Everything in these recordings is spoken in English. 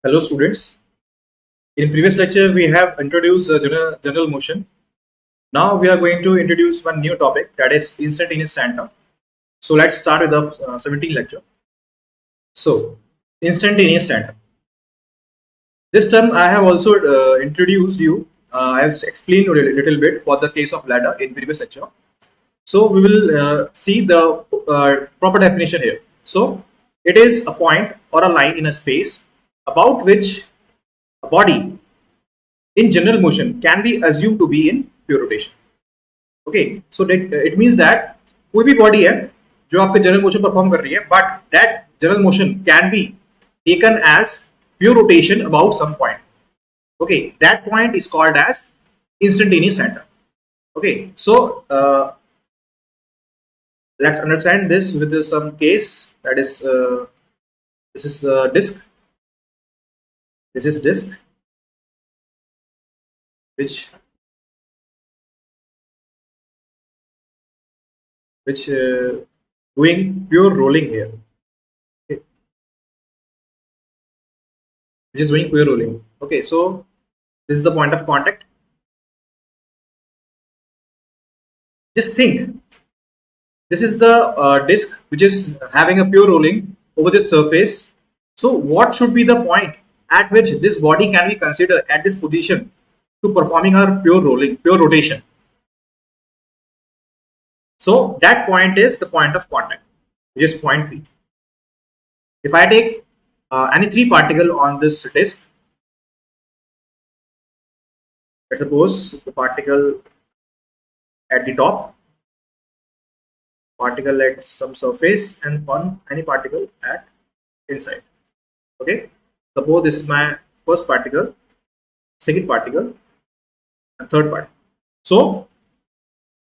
Hello students. In previous lecture we have introduced general motion. Now we are going to introduce one new topic, that is instantaneous center. So let's start with the 17th lecture. So instantaneous center. This term I have also introduced you. I have explained a little bit for the case of ladder in previous lecture. So we will see the proper definition here. So it is a point or a line in a space about which a body in general motion can be assumed to be in pure rotation. Okay, so that it means that कोई भी body है जो आपके general motion perform कर रही है, but that general motion can be taken as pure rotation about some point. Okay, that point is called as instantaneous center. Okay, so let's understand this with some case. That is this is disk. This is disk which doing pure rolling here. Okay. Which is doing pure rolling. Okay, so this is the point of contact. Just think, this is the disk which is having a pure rolling over this surface. So what should be the point at which this body can be considered at this position to performing our pure rolling, pure rotation? So that point is the point of contact, which is point P. If I take any three particle on this disk, let's suppose the particle at the top, particle at some surface, and one any particle at inside. Okay, suppose this is my first particle, second particle, and third particle. So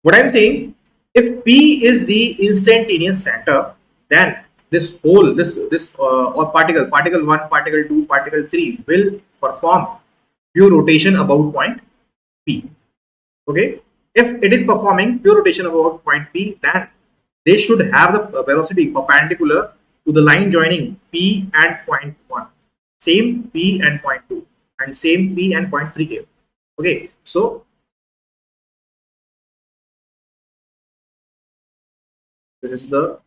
what I'm saying, if P is the instantaneous center, then this whole or particle 1, particle 2, particle 3 will perform pure rotation about point P. Okay, if it is performing pure rotation about point P, then they should have the velocity perpendicular to the line joining P and point 1, same P and point 2, and same P and point 3 here. Okay, so this is the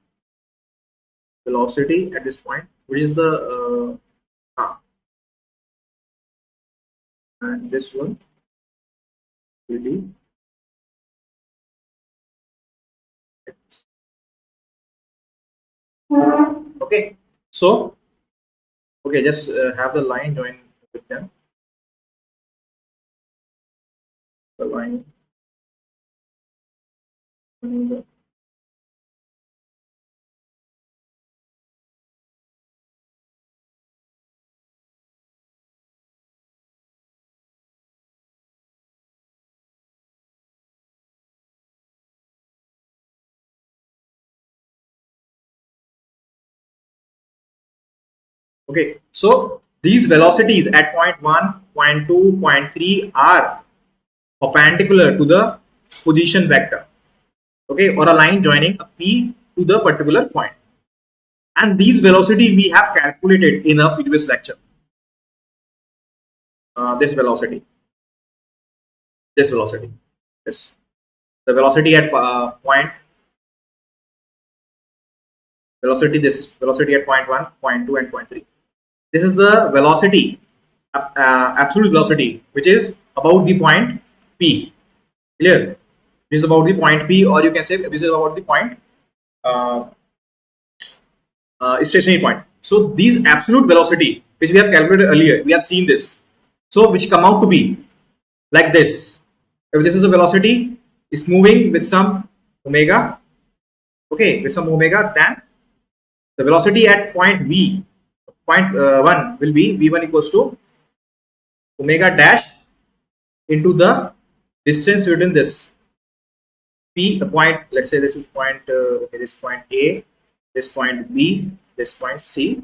velocity at this point, which is the and this one will be X. Okay, so okay, just have the line join with them. The line. Okay, so these velocities at point 1, point 2, point 3 are perpendicular to the position vector. Okay, or a line joining a P to the particular point. And these velocity we have calculated in a previous lecture. This velocity, this, the velocity at point, this velocity at point 1, point 2, and point 3. This is the velocity, absolute velocity, which is about the point P. Clear? This is about the point P, or you can say this is about the point stationary point. So these absolute velocity, which we have calculated earlier, we have seen this. So which come out to be like this. If this is a velocity, is moving with some omega. Okay, with some omega, then the velocity at point V, point 1 will be V1 equals to omega dash into the distance within this P, the point, let's say this is point, okay, this point A, this point B, this point C.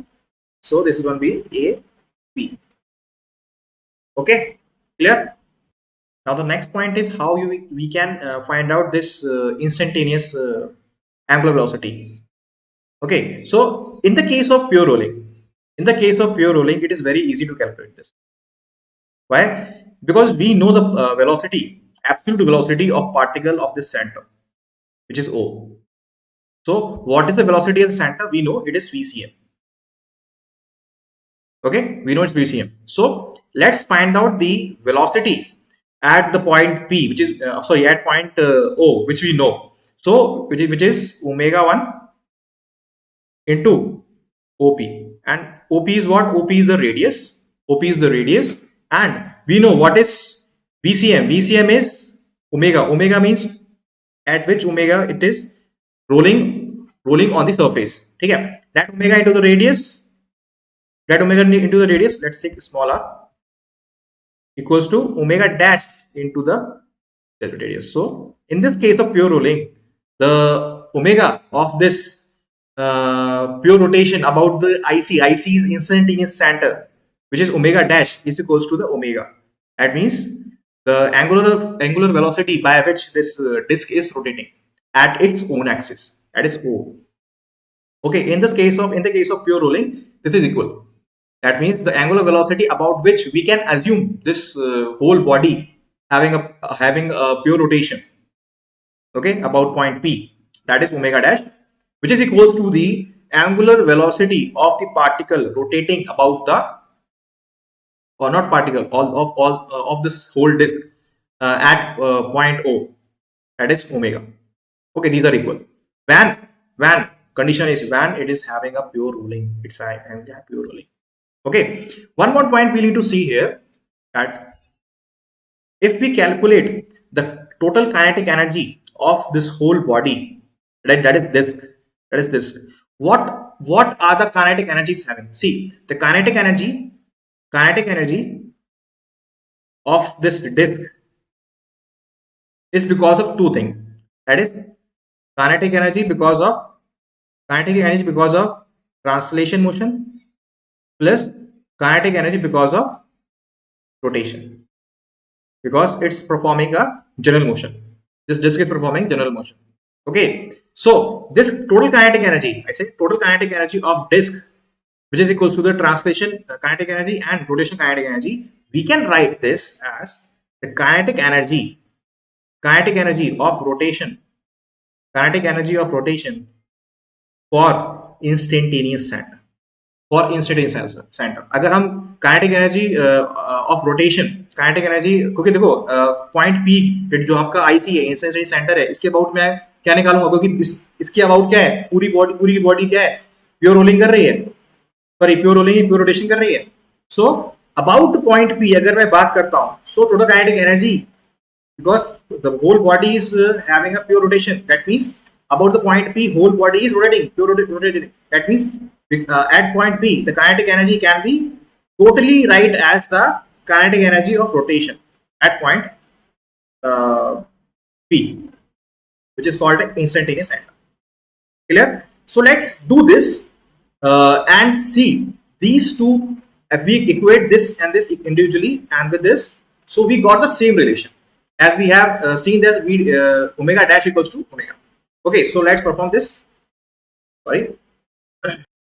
So this is going to be A, B. Okay, clear? Now the next point is how we can find out this instantaneous angular velocity. Okay, so in the case of pure rolling, In the case of pure rolling, it is very easy to calculate this. Why? Because we know the velocity, absolute velocity of particle of this center, which is O. So what is the velocity of the center? We know it is VCM. Okay, we know it's VCM. So let's find out the velocity at the point P, which is at point O, which we know. So which is omega 1 into OP, and OP is what? OP is the radius. OP is the radius, and we know what is VCM. VCM is omega. Omega means at which omega it is rolling on the surface. Okay, that omega into the radius. That omega into the radius. Let's take small r equals to omega dash into the radius. So in this case of pure rolling, the omega of this pure rotation about the IC's instantaneous center, which is omega dash, is equals to the omega. That means the angular velocity by which this disk is rotating at its own axis, that is O. Okay, in the case of pure rolling, this is equal. That means the angular velocity about which we can assume this whole body having a pure rotation, okay, about point P, that is omega dash, which is equal to the angular velocity of the particle rotating about the, or not particle, all of this whole disk at point O, that is omega. Okay, these are equal. When condition is when it is having a pure rolling, it's having a pure rolling. Okay, one more point we need to see here, that if we calculate the total kinetic energy of this whole body, right, that is this, what are the kinetic energies having? See, the kinetic energy of this disk is because of two things. That is kinetic energy because of translation motion, plus kinetic energy because of rotation, because it's performing a general motion. This disk is performing general motion. Okay, so this total kinetic energy, I say total kinetic energy of disk, which is equals to the translation kinetic energy and rotation kinetic energy, we can write this as the kinetic energy of rotation for instantaneous center. अगर हम kinetic energy of rotation, kinetic energy, क्योंकि देखो point P जो आपका IC है, instantaneous centre है, इसके about मैं क्या निकालूंगा, क्योंकि इसके अबाउट क्या है, पूरी की बॉडी क्या है, प्योर रोलिंग कर रही है, सॉरी प्योर रोटेशन कर रही है. सो अबाउट पॉइंट पी अगर मैं बात करता हूं, so total kinetic energy, because the whole body is having a pure rotation, that means about the point P, whole body is rotating, rotating. That means at point P, the kinetic energy can be totally right as the kinetic energy of rotation at point P, which is called an instantaneous center. Clear? So let's do this and see these two. If we equate this and this individually and with this, so we got the same relation, as we have seen that we omega dash equals to omega. Okay, so let's perform this. Sorry.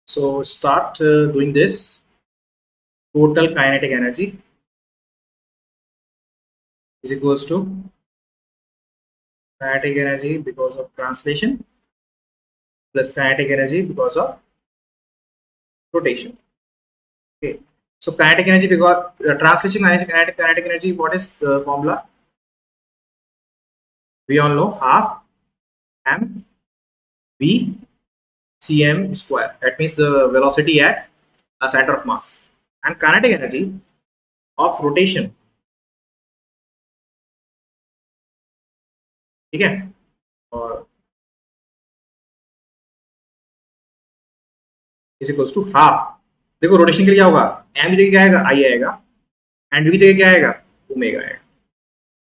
So start doing this. Total kinetic energy is equals to kinetic energy because of translation plus kinetic energy because of rotation. Okay, so kinetic energy because translation kinetic energy, what is the formula? We all know half m v cm square. That means the velocity at a center of mass, and kinetic energy of rotation, ठीक है, और is equals to half. देखो rotation के लिए क्या होगा, m की जगह क्या आएगा, i आएगा, एंड v की जगह क्या आएगा, ओमेगा आएगा.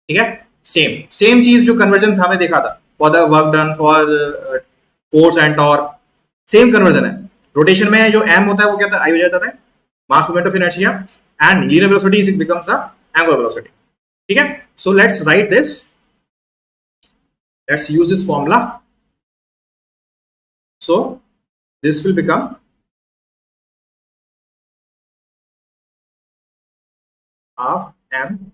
ठीक है, सेम चीज जो कन्वर्जन हमें देखा था for the work done for force and torque, same conversion है. रोटेशन में जो m होता है वो क्या था, i हो जाता है, मास moment of inertia, and linear velocity is becomes a angular velocity. ठीक है, so let's right this, let's use this formula. So this will become half m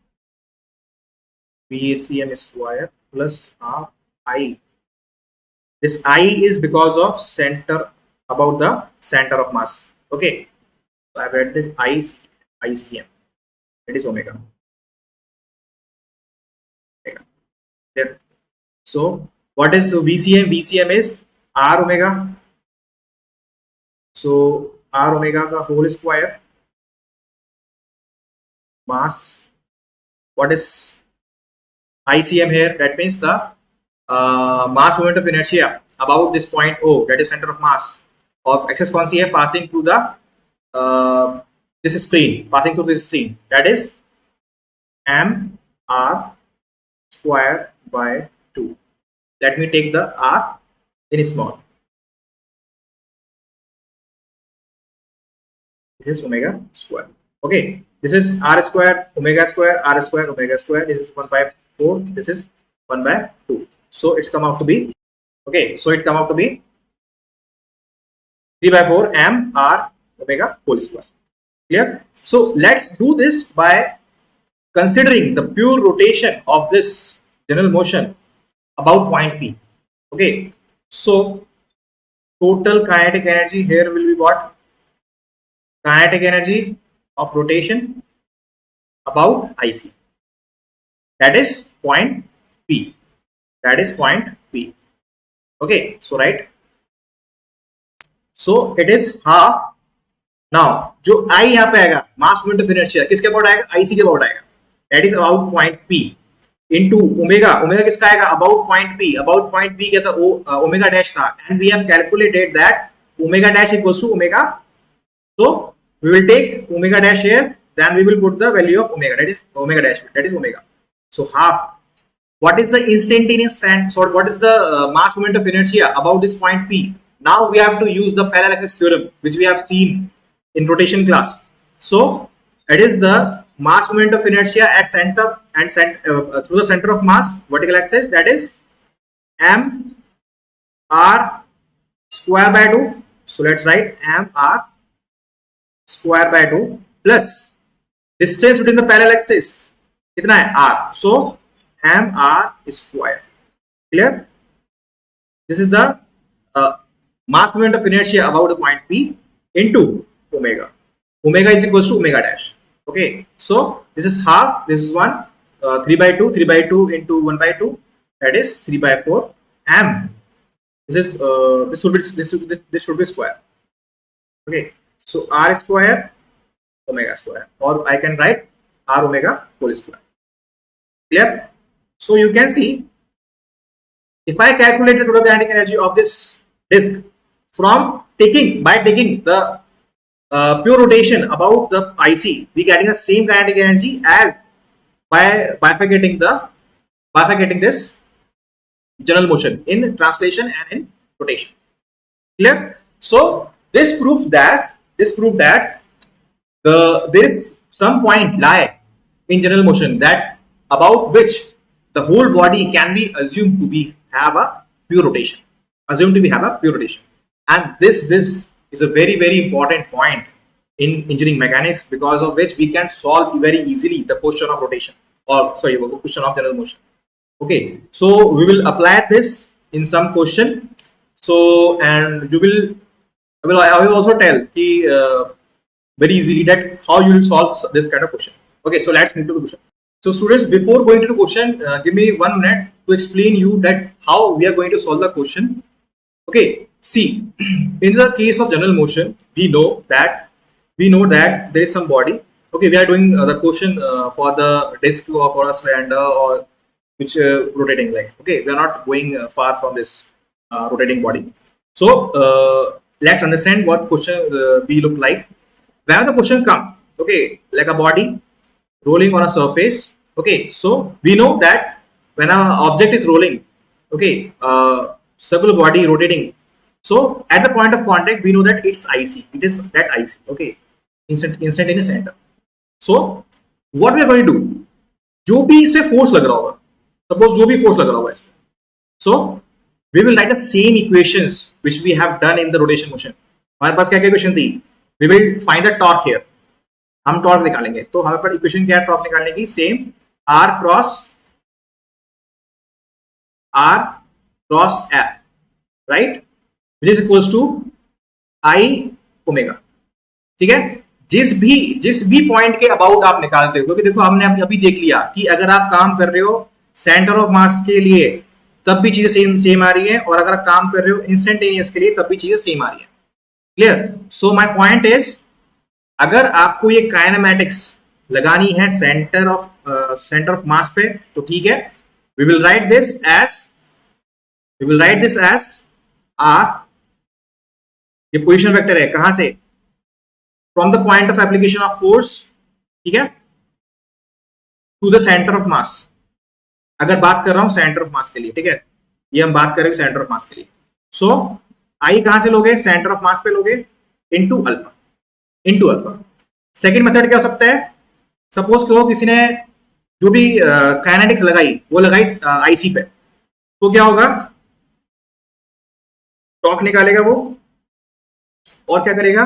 VACM square plus half I. This I is because of center, about the center of mass. Okay, so I've read this ICM, it is omega. Omega. There. So what is VCM? VCM is R omega. So R omega का whole square mass. What is ICM here? That means the mass moment of inertia about this point O, that is center of mass, of excess quantity here passing through the this screen, passing through this screen. That is m r square by 2. Let me take the r in small. This is omega square. Okay, this is r square omega square, r square omega square. This is 1 by 4. This is 1 by 2. So it's come out to be, okay, so it come out to be 3 by 4 m r omega whole square. Clear? So let's do this by considering the pure rotation of this general motion about point P. Okay, so total kinetic energy here will be what? Kinetic energy of rotation about IC. That is point P. That is point P. Okay, so right. So it is half. Now जो I यहाँ पे आएगा mass moment of inertia किसके about आएगा? IC के about आएगा. That is about point P into omega. Omega किसका आएगा? About point P. About point P क्या था? Omega dash था. And we have calculated that omega dash equals to omega. So we will take omega dash here. Then we will put the value of omega. That is omega dash. That is omega. So half. What is the instantaneous so what is the mass moment of inertia about this point P? Now we have to use the parallel axis theorem, which we have seen in rotation class. So it is the mass moment of inertia at center and through the center of mass, vertical axis, that is m r square by 2. So let's write m r square by 2 plus distance between the parallel axis kitna hai? R. So m r square. Clear? This is the mass moment of inertia about the point P into omega. Omega is equals to omega dash. Okay, so this is half, this is 1, 3 by 2, 3 by 2 into 1 by 2, that is 3 by 4 m. This is this should be square. Okay, so r square omega square, or I can write r omega whole square. Clear? So you can see, if I calculate the total kinetic energy of this disk from taking the pure rotation about the IC, we getting the same kinetic energy as by bifurcating this general motion in translation and in rotation. Clear? So this proved that there is some point lie in general motion that about which the whole body can be assumed to have a pure rotation. And this is a very important point in engineering mechanics, because of which we can solve very easily the question of rotation, or sorry, the question of general motion. Okay, so we will apply this in some question. So, and I will also tell very easily that how you will solve this kind of question. Okay, so let's move to the question. So students, before going to the question, give me 1 minute to explain you that how we are going to solve the question. Okay, see, in the case of general motion, we know that there is some body. Okay, we are doing the question for the disk or for a cylinder or which rotating like. Okay, we are not going far from this rotating body. So let's understand what question we look like. When the question come, okay, like a body rolling on a surface. Okay, so we know that when an object is rolling, okay, circular body rotating, so at the point of contact we know that it's IC, it is that IC. Okay, instantaneous center. So what we are going to do, जो भी इससे force लग रहा होगा, suppose जो भी force लग रहा होगा इसमें, so we will write the same equations which we have done in the rotation motion. हमारे पास क्या क्या इक्वेशन थी? We will find the torque here. हम टॉर्क निकालेंगे, तो हमारे पास इक्वेशन क्या है टॉर्क निकालने की, same R cross F, right, which is equals to I omega. ठीक है, जिस भी पॉइंट के अबाउट आप निकालते हो, क्योंकि देखो हमने अभी देख लिया कि अगर आप काम कर रहे हो सेंटर ऑफ मास के लिए तब भी चीजें सेम सेम आ रही है, और अगर आप काम कर रहे हो इंस्टेंटेनियस के लिए तब भी चीजें सेम आ रही है। Clear? So my point is, अगर आपको ये काइनेमैटिक्स लगानी है सेंटर ऑफ मास पे, तो ठीक है, we will write this as r, ये पोजीशन वेक्टर है कहां से, from the point of application of force, ठीक है, to the centre of mass. अगर बात कर रहा हूं सेंटर ऑफ मास के लिए, ठीक है, ये हम बात कर रहे हैं सेंटर ऑफ मास के लिए। सो आई कहां से लोगे, सेंटर ऑफ मास पे लोगे, इनटू अल्फा। सेकंड मेथड क्या हो सकता है, सपोज करो किसी ने जो भी काइनेटिक्स लगाई वो लगाई आईसी पे, तो क्या होगा, टॉर्क निकालेगा वो, और क्या करेगा,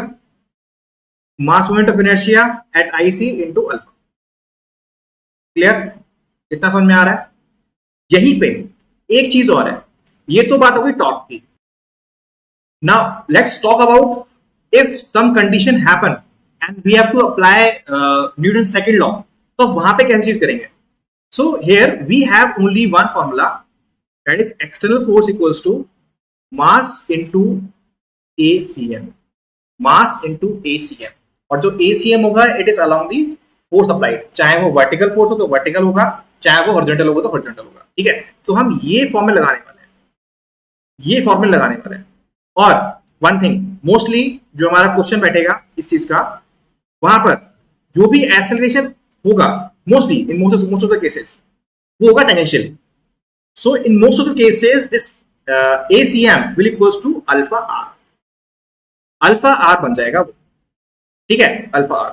mass moment of inertia at IC into alpha. Clear? इतना समझ में आ रहा है? यहीं पे एक चीज और है, ये तो बात होगी टॉर्क की। Now let's talk about if some condition happen and we have to apply Newton second law, तो वहां पे कैसे चीज करेंगे। So here we have only one formula, that is external force equals to mass into ACM, mass into ACM, और जो ACM होगा it is along the force applied, चाहे वो वर्टिकल फोर्स हो तो वर्टिकल होगा, चाहे वो हॉरिजॉन्टल होगा तो हॉरिजॉन्टल होगा। ठीक है, तो हम ये फॉर्मूला लगाने वाले हैं, ये फॉर्मूला लगाने वाले हैं। और वन थिंग, मोस्टली जो हमारा क्वेश्चन बैठेगा इस चीज का, वहां पर जो भी एक्सेलरेशन होगा, mostly in most of the cases वो होगा tangential. So in most of the cases this ACM will equals to alpha r, alpha r बन जाएगा वो। ठीक है, अल्फा आर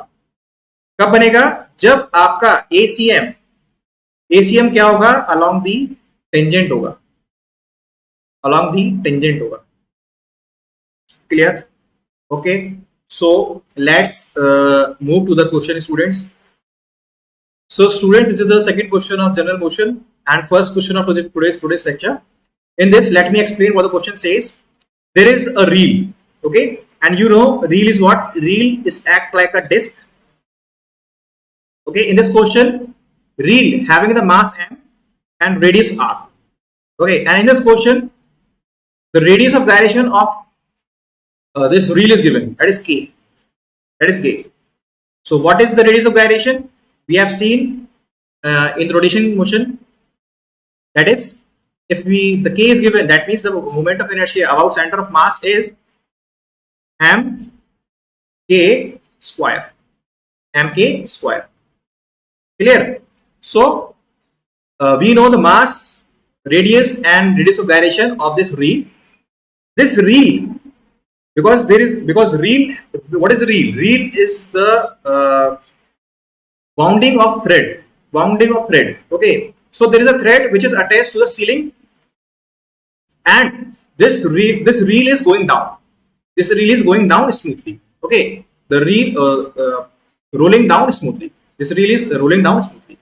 कब बनेगा, जब आपका ACM क्या होगा, अलोंग दी टेंजेंट होगा, अलोंग दी टेंजेंट होगा। Clear? okay, so let's move to the question, students. So students, this is the second question of general motion and first question of today's lecture. In this, let me explain what the question says. There is a reel, okay, and you know reel is what, reel is act like a disc. Okay, in this question, reel having the mass m and radius r. Okay, and in this question, the radius of gyration of this reel is given, that is k, that is k. So what is the radius of gyration? We have seen in the rotation motion, that is, if the k is given, that means the moment of inertia about center of mass is mk square, mk square. Clear? So we know the mass, radius and radius of gyration of this reel. This reel, because reel, what is reel? Reel is the wounding of thread, okay. So there is a thread which is attached to the ceiling, and this reel is going down, smoothly, okay. The reel rolling down smoothly, this reel is rolling down smoothly,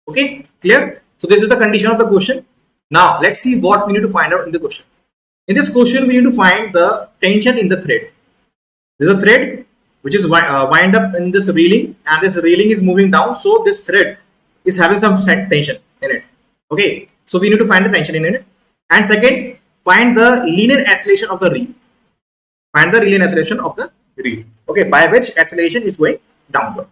okay. Clear? So this is the condition of the question. Now let's see what we need to find out in the question. In this question, we need to find the tension in the thread. There's a thread which is wind up in this reeling, and this reeling is moving down, so this thread is having some tension in it, okay. So we need to find the tension in it. And second, find the linear acceleration of the reel, okay, by which acceleration is going downward.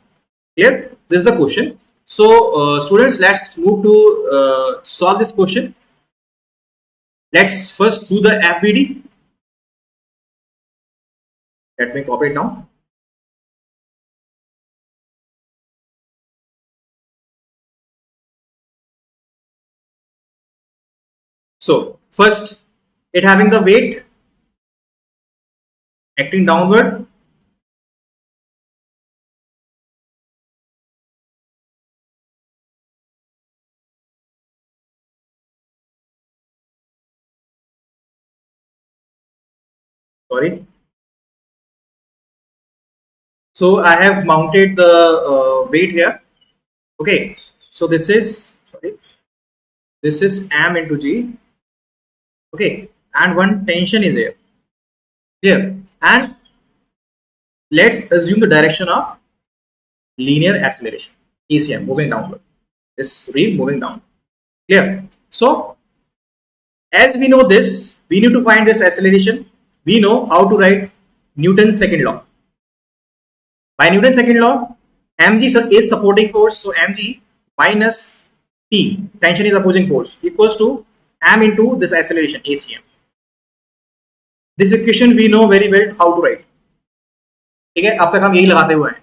Clear? This is the question. So students, let's move to solve this question. Let's first do the FBD. Let me copy it down. So first, it having the weight acting downward, sorry. So I have mounted the weight here. Okay, so this is, sorry, this is m into g. Okay, and one tension is here, and let's assume the direction of linear acceleration, ECM, moving downward. This reel moving down. Clear? So as we know this, we need to find this acceleration. We know how to write Newton's second law. By Newton's second law, mg is supporting force, so mg minus t, tension is opposing force, equals to m into this acceleration, ACM. This equation we know very well how to write. ठीक है, अब तक हम यही लगाते हुए हैं.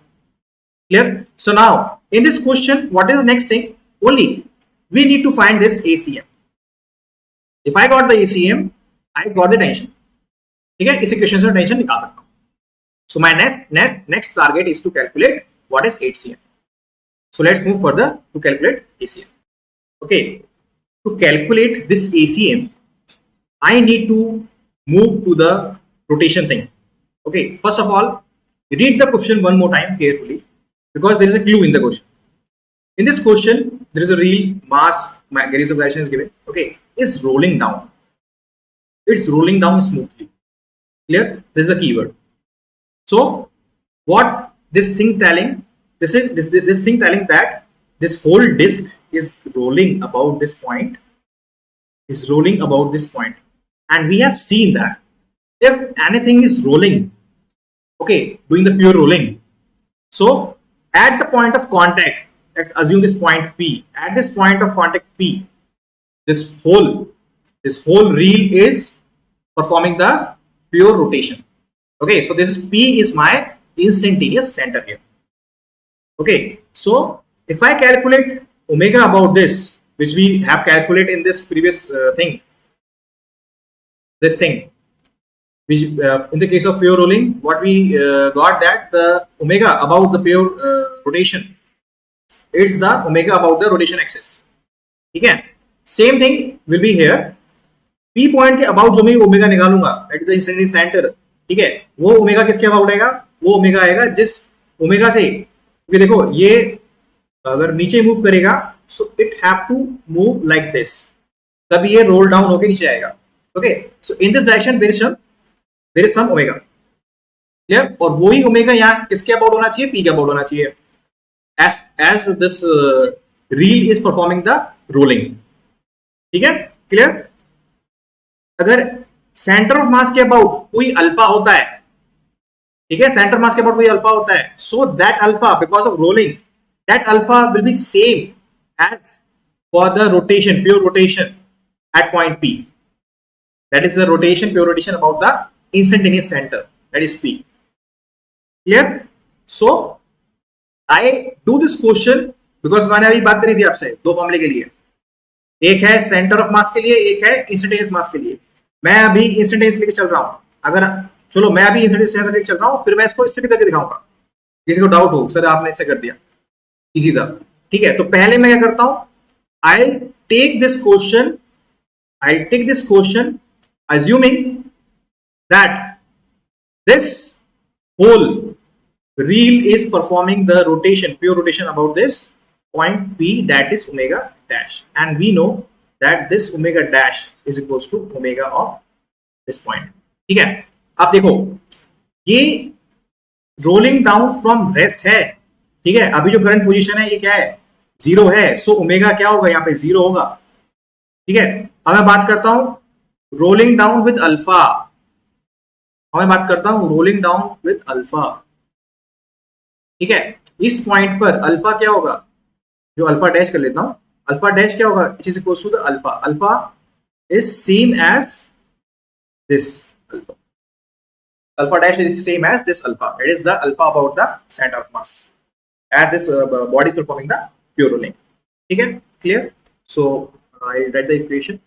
Clear? So now in this question, what is the next thing? Only we need to find this ACM. If I got the ACM, I got the tension. ठीक है, इस इक्वेशन से टेंशन निकाल सकता हूं. So my next target is to calculate what is HCM. So let's move further to calculate ACM. Okay, to calculate this ACM, I need to move to the rotation thing. Okay, first of all, read the question one more time carefully, because there is a clue in the question. In this question, there is a real mass, Gary's direction is given. Okay, it's rolling down. It's rolling down smoothly. Clear? This is the keyword. So what this thing telling? This thing telling that this whole disk is rolling about this point. Is rolling about this point, and we have seen that if anything is rolling, okay, doing the pure rolling. So at the point of contact, let's assume this point P. At this point of contact P, this whole reel is performing the pure rotation. Okay, so this is P is my instantaneous center here. Okay, so if I calculate omega about this, which we have calculated in this previous thing, this thing, which in the case of pure rolling, what we got that the omega about the pure rotation, it's the omega about the rotation axis. Okay, same thing will be here. P point के about जो मैं omega निकालूंगा, that is the instantaneous center. ठीक है, वो omega किसके about आएगा? वो ओमेगा आएगा जिस ओमेगा से, क्योंकि देखो ये अगर नीचे मूव करेगा, so it have to move like this, तब ये रोल डाउन होके नीचे आएगा. Okay, so in this direction there is some omega. Clear? और वही ओमेगा यहाँ किसके अबाउट होना चाहिए? P के अबाउट होना चाहिए, as this reel is performing the rolling. ठीक है, क्लियर? अगर सेंटर ऑफ मास के अबाउट कोई अल्फा होता है, ठीक है, सेंटर मास के अबाउट कोई अल्फा होता है, so that alpha because of rolling, that alpha will be same as for the rotation, pure rotation at point P. That is the rotation, pure rotation about the instantaneous center, that is P. Clear? So I do this question because मैंने अभी बात करी थी आपसे दो फॉर्मूले के लिए, एक है सेंटर ऑफ मास के लिए, एक है इंस्टेंटेनियस मास के लिए. मैं अभी इंस्टेंटेनियस लेके चल रहा हूं. अगर चलो मैं अभी इंस्टेंटेनियस लेके चल रहा हूं, फिर मैं इसको इससे भी करके दिखाऊंगा. किसी को डाउट हो सर आपने इससे कर दिया, इजी था. ठीक है, तो पहले मैं क्या करता हूं, I take this question assuming that this whole reel is performing the rotation, pure rotation about this point P, that is omega dash, and we know that this omega dash is equals to omega of this point. ठीक है, आप देखो ये rolling down from rest है. ठीक है, अभी जो करंट पोजीशन है ये क्या है? जीरो है. सो ओमेगा क्या होगा? यहाँ पे जीरो होगा. ठीक है, अब मैं बात करता हूं रोलिंग डाउन विद अल्फा. मैं बात करता हूं रोलिंग डाउन विद अल्फा. ठीक है, इस पॉइंट पर अल्फा क्या होगा? जो अल्फा डैश कर लेता हूं, अल्फा डैश क्या होगा? It is equal to the alpha. Alpha is same as this alpha. Alpha dash is same as this alpha. It is the alpha about the centre of mass as this body is performing the pure rolling. ठीक है, clear? So I write the equation.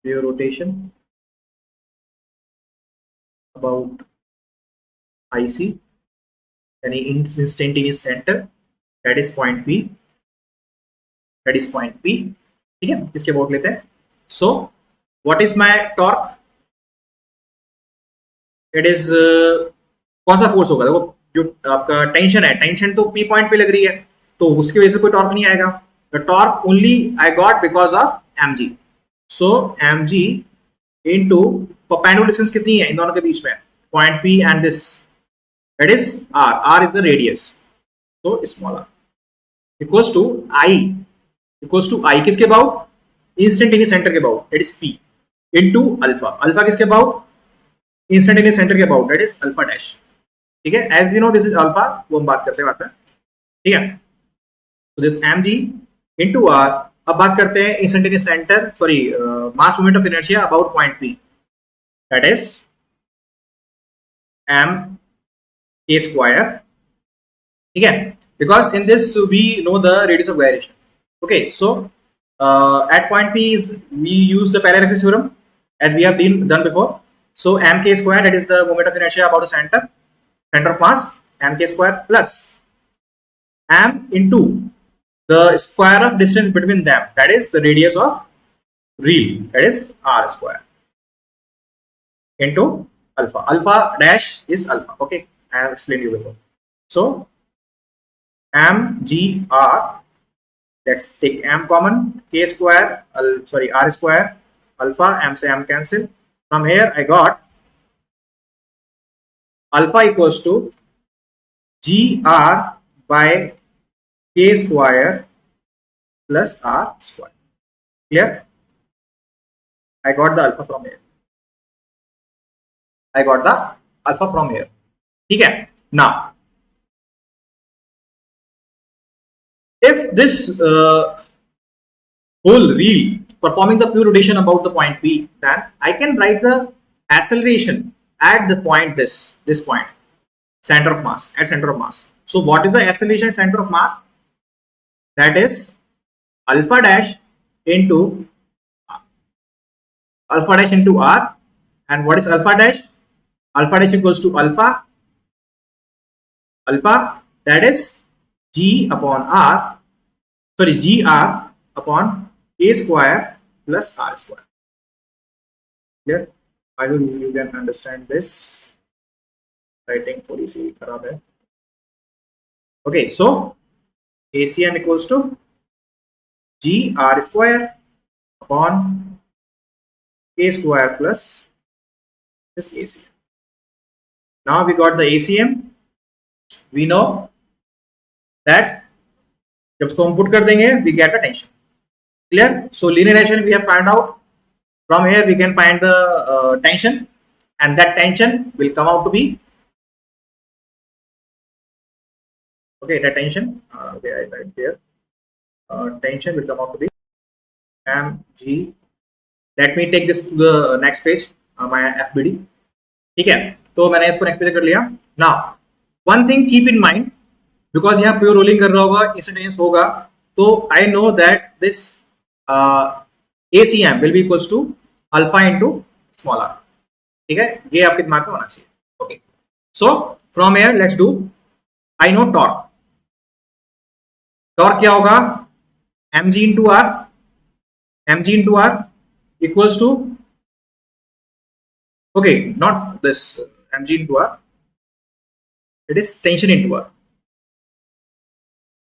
Pure rotation about IC, यानी instantaneous center, that is point P. ठीक है, इसके about लेते हैं. So what is my torque? It is कौन सा फोर्स होगा? देखो जो आपका टेंशन है, टेंशन तो पी पॉइंट पे लग रही है, तो उसकी वजह से कोई टॉर्क नहीं आएगा. The torque only I got because of M G. So M ji into perpendicular distance कितनी है इन दोनों के बीच में? Point P and this, that is R. R is the radius, so small R equals to I. Equals to I किसके about? Instantaneous centre के about, that is P, into alpha. Alpha किसके अबाउट? इंस्टेंटेनियस सेंटर के about, that is alpha dash. ठीक है, as we know this is alpha, वो हम बात करते हैं बाद में. ठीक है, तो this m ji into r. अब बात करते हैं instantaneous centre, sorry mass moment of inertia about point P, that is m k square. ठीक है, because in this we know the radius of gyration. Okay, so at point P is we use the parallel axis theorem as we have done before. So mk square, that is the moment of inertia about the center of mass, mk square plus m into the square of distance between them, that is the radius of reel, that is r square, into alpha. Alpha dash is alpha. Okay, I have explained you before. So mgr, let's take m common, k square, sorry r square, alpha, m से m cancel. From here I got alpha equals to gr by k square plus r square. Clear? I got the alpha from here. I got the alpha from here. ठीक है, now if this whole reel performing the pure rotation about the point P, then I can write the acceleration at the point this point, center of mass, at center of mass. So what is the acceleration at center of mass? That is alpha dash into r. And what is alpha dash? Alpha dash equals to alpha, that is g upon r, sorry gr upon a square plus r square. Clear? I hope you can understand this. Writing थोड़ी सी खराब है. Okay, so ACM equals to gr square upon a square plus this ACM. Now we got the ACM. We know that जब इसको हम put कर देंगे we get a tension. Clear? So linear tension we have found out. From here we can find the tension, and that tension will come out to be, okay, that tension, okay, I write here, tension will come out to be mg. Let me take this to the next page, my FBD. ठीक है, तो मैंने इसको next page कर लिया. Now one thing keep in mind, because यहाँ pure rolling कर रहा होगा, इंस्टेंटेनियस होगा, तो I know that this ACM will be equals to alpha into small r. ठीक है, ये आपके दिमाग में होना चाहिए. Okay, so from here let's do. I know torque. Torque क्या होगा? mg into r. mg into r equals to, okay, not this mg into r, it is tension into r.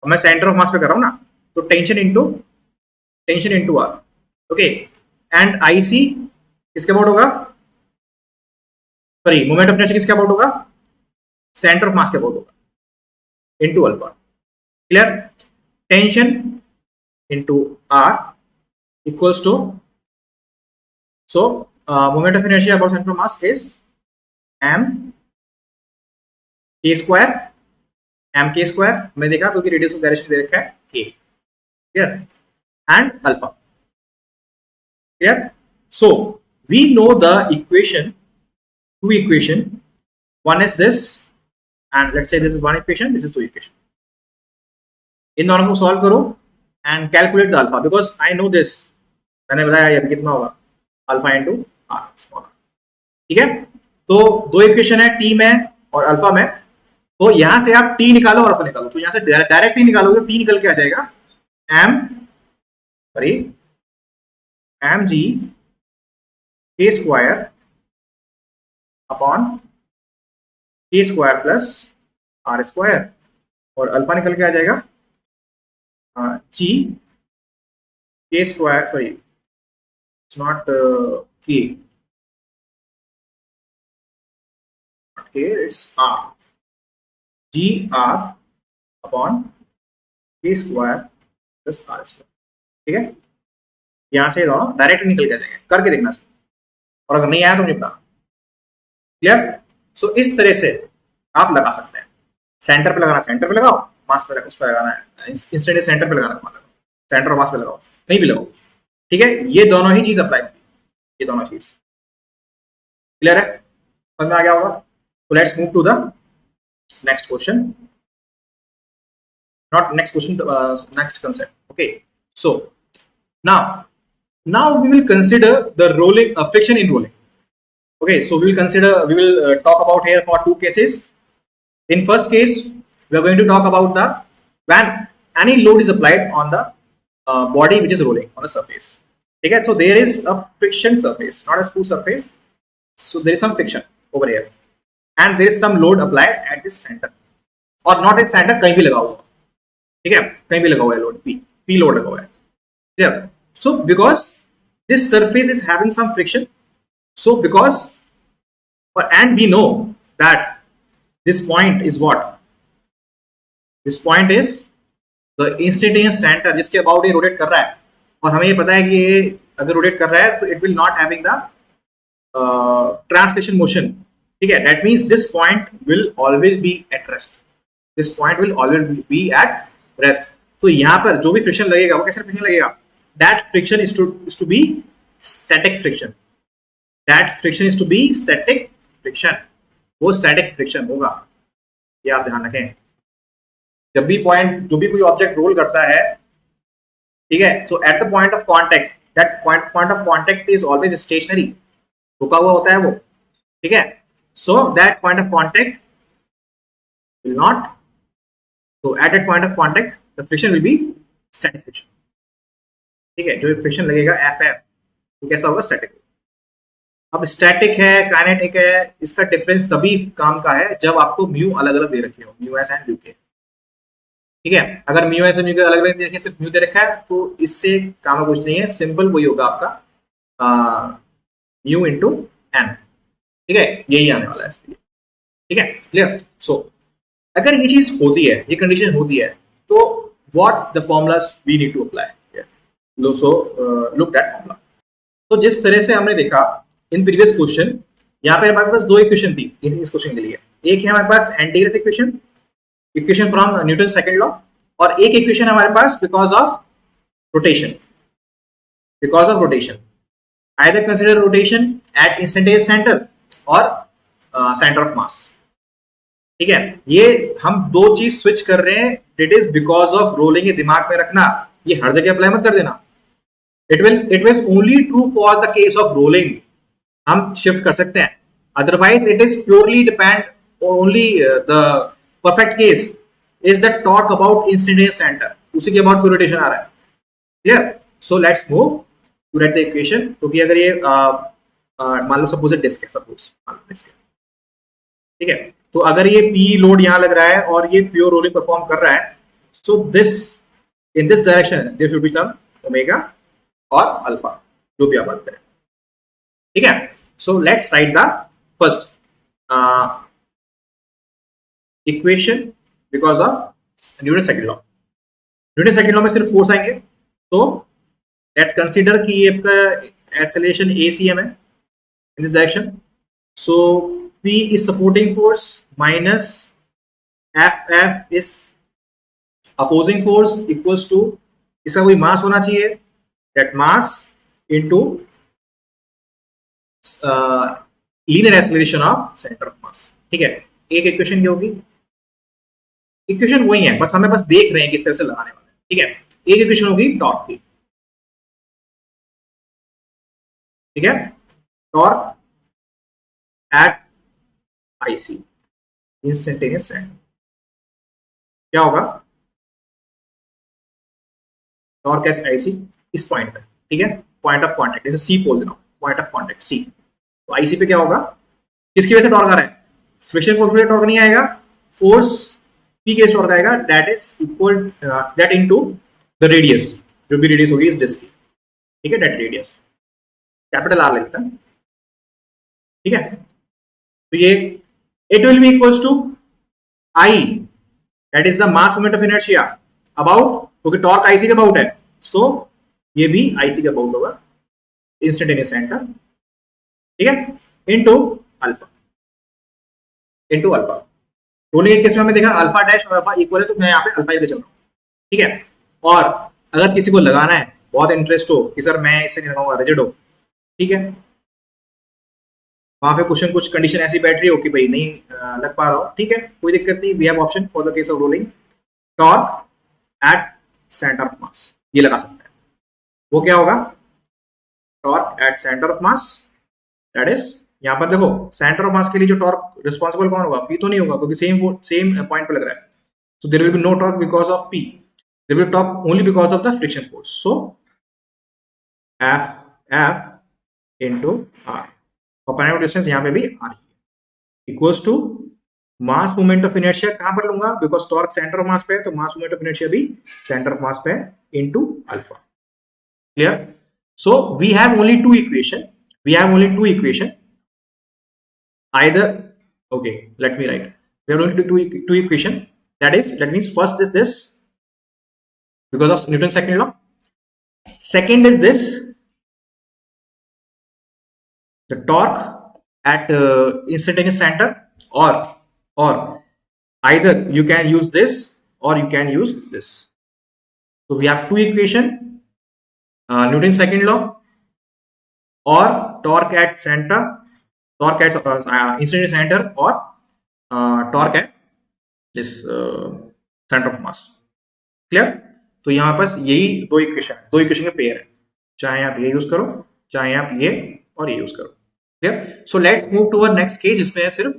मैं सेंटर ऑफ मास पे कर रहा हूं ना, तो tension into r. Okay, and IC किसके अबाउट होगा? सॉरी, मोमेंट ऑफ इनर्शिया किसके अबाउट होगा? सेंटर ऑफ मास के अबाउट होगा, into alpha. Clear? Tension into r equals to, so moment of inertia about centre of mass is m k square. m k square हमने देखा क्योंकि radius of gyration दे रखा है k. Clear? And alpha. Clear? So we know the equation, two equation. One is this, and let's say this is one equation, this is two equation. इन दोनों को solve करो and calculate the alpha, because I know this. मैंने बताया ये कितना होगा, alpha into r small. ठीक है, तो दो इक्वेशन है t में और अल्फा में. तो यहां से आप t निकालो और अल्फा निकालो, तो यहां से डायरेक्ट t निकालोगे, t निकल के आ जाएगा mg k square upon k square plus r square, और अल्फा निकल के आ जाएगा g k square, sorry it's not k, it's r, g r upon k square plus r square. ठीक है, यहां से दोनों डायरेक्ट निकल के जाएंगे, करके देखना सर, और अगर नहीं आया तो मुझे बताना। क्लियर? सो इस तरह से आप लगा सकते हैं। सेंटर पे लगाना सेंटर पे लगाओ, मास पे उस पर लगाना है इंस्टेंट सेंटर पे लगाना, सेंटर और मास पे लगाओ, कहीं भी लगाओ। ठीक है, ये दोनों ही चीज अप्लाई होती है, ये दोनों चीज। क्लियर है? समझ में आ गया होगा? तो let's move to the next question, not next question, next concept. Okay, so now we will consider the rolling friction in rolling. Okay, so we will talk about here for two cases. In first case, we are going to talk about the when any load is applied on the body which is rolling on the surface. Okay, so there is a friction surface, not a smooth surface. So there is some friction over here, and there is some load applied at this center, or not at center, कहीं भी लगा हुआ, ठीक है, कहीं भी लगा हुआ है लोड, पी लोड लगा हुआ है। Clear? So because this surface is having some friction, so because and we know that this point is what, this point is the instantaneous centre जिसके अबाउट ये रोटेट कर रहा है, और हमें ये पता है कि ये अगर रोटेट कर रहा है तो it will not having the translation motion. ठीक है, that means this point will always be at rest, this point will always be at rest. तो यहां पर जो भी फ्रिक्शन लगेगा वो कैसा फ्रिक्शन लगेगा? That friction is to be static friction, that friction is to be static friction, वो स्टैटिक फ्रिक्शन होगा, ये आप ध्यान रखें। जब भी कोई ऑब्जेक्ट रोल करता है, ठीक है, so at the point of contact, that point of contact is always stationary, रुका हुआ होता है वो। ठीक है, so that point of contact will not, so at that point of contact the friction will be static friction। ठीक है, जो फ्रिक्शन लगेगा एफ वो कैसा होगा? स्टैटिक। अब स्टैटिक है काइनेटिक है, इसका डिफरेंस तभी काम का है जब आपको म्यू अलग अलग दे रखे हो, म्यू एस एंड म्यू के। ठीक है, अगर म्यू एस और म्यू के अलग अलग दे रखे, सिर्फ म्यू दे रखा है, तो इससे काम कुछ नहीं है, सिंपल वही होगा आपका म्यू इंटू एन। ठीक है, यही आने वाला है इसके लिए। ठीक है, क्लियर? सो अगर ये चीज होती है, ये कंडीशन होती है, तो what the formulas we need to apply, so look that formula. तो जिस तरह से हमने देखा इन प्रीवियस क्वेश्चन, यहाँ पे हमारे पास दो इक्वेशन थी इस क्वेश्चन के लिए। एक है हमारे पास anterior equation, equation from Newton second law, और एक इक्वेशन हमारे पास because of rotation, because of rotation. Either consider rotation at instantaneous centre और सेंटर ऑफ मास। ठीक है, ये हम दो चीज स्विच कर रहे हैं, it is because of rolling, ये दिमाग में रखना, ये हर जगह अप्लाई मत कर देना। It was only true for the case of rolling, हम शिफ्ट कर सकते हैं, otherwise it is purely depend only the perfect case is the talk about instantaneous centre, उसी के अबाउट रोटेशन आ रहा है। Clear? So let's move to write the equation. क्योंकि अगर ये मान लो सपोज डिस्क है, सपोज मान लो डिस्क है, ठीक है, तो अगर ये पी लोड यहां लग रहा है और ये प्योर रोलिंग परफॉर्म कर रहा है, so this in this direction there should be some omega और अल्फा, जो भी आप बात करें। ठीक है, so let's write the first equation because of Newton second law. Newton second law में सिर्फ फोर्स आएंगे, तो लेट्स कंसीडर कि ये आपका एक्सेलरेशन एसीएम है इन this direction, so P is supporting force minus F is opposing force equals to, इसका कोई मास होना चाहिए, that mass into linear acceleration of center of mass। ठीक है, एक इक्वेशन क्या होगी? इक्वेशन वही है, बस हमें बस देख रहे हैं किस तरह से लगाने वाले हैं। ठीक है, एक इक्वेशन होगी टॉर्क की। ठीक है, torque eight IC instantaneous centre क्या होगा? टॉर्क एट IC इस पॉइंट पे, ठीक है, पॉइंट ऑफ कांटेक्ट, जैसे C बोल देना, पॉइंट ऑफ कांटेक्ट C, तो IC पे क्या होगा? किसकी वजह से टॉर्क आ रहा है? फ्रिक्शन फोर्स पे टॉर्क नहीं आएगा, फोर्स पी के टॉर्क आएगा, that is equal that into the radius, जो भी रेडियस होगी इस डिस्क की, ठीक है, दैट रेडियस कैपिटल आर लेता है, ठीक है। तो ये it will be equals to I, that is the mass moment of inertia about, क्योंकि टॉर्क आईसी के अबाउट है, सो ये भी आईसी के अबाउट होगा, इंस्टेंटेनियस सेंटर, ठीक है, into alpha, into alpha. Rolling के केस में हमने देखा अल्फा डैश और अल्फा इक्वल है, तो मैं यहाँ पे अल्फा लेके चल रहा हूँ, ठीक है। और अगर किसी को लगाना है, बहुत इंटरेस्ट हो कि सर मैं इससे नहीं लगाऊंगा, रिजिड हो, ठीक है, वहां पे क्वेश्चन कुछ कंडीशन ऐसी बैठ रही हो कि भाई नहीं लग पा रहा हो, ठीक है, कोई दिक्कत नहीं, we have option for the case of rolling, torque at centre of mass, ये लगा सकते हैं। वो क्या होगा, torque at centre of mass, that is, यहां पर देखो सेंटर ऑफ मास के लिए जो टॉर्क रिस्पॉन्सिबल कौन होगा, पी तो नहीं होगा, क्योंकि सेम पॉइंट पे लग रहा है, so there will be no torque because of P, there will torque only because of the friction force, so f into r, और पैरामीटर डिस्टेंस यहां पे भी r equals to mass moment of inertia, कहां पर लूंगा, because torque centre of mass पे है, तो मास मोमेंट ऑफ इनर्शिया भी सेंटर ऑफ मास पे है, into alpha, clear. So we have only two equation, we have only two equation, either, okay, let me write, we have only two equation, that means first is this because of Newton's second law, second is this, the torque at instantaneous center, or either you can use this or you can use this, so we have two equation, Newton's second law और torque at centre, torque at instantaneous centre, और torque at this centre of mass, clear. तो यहां पर यही दो equation के pair है, चाहे आप ये यूज करो, चाहे आप ये और ये यूज करो, clear. So let's move to our next case, जिसमें सिर्फ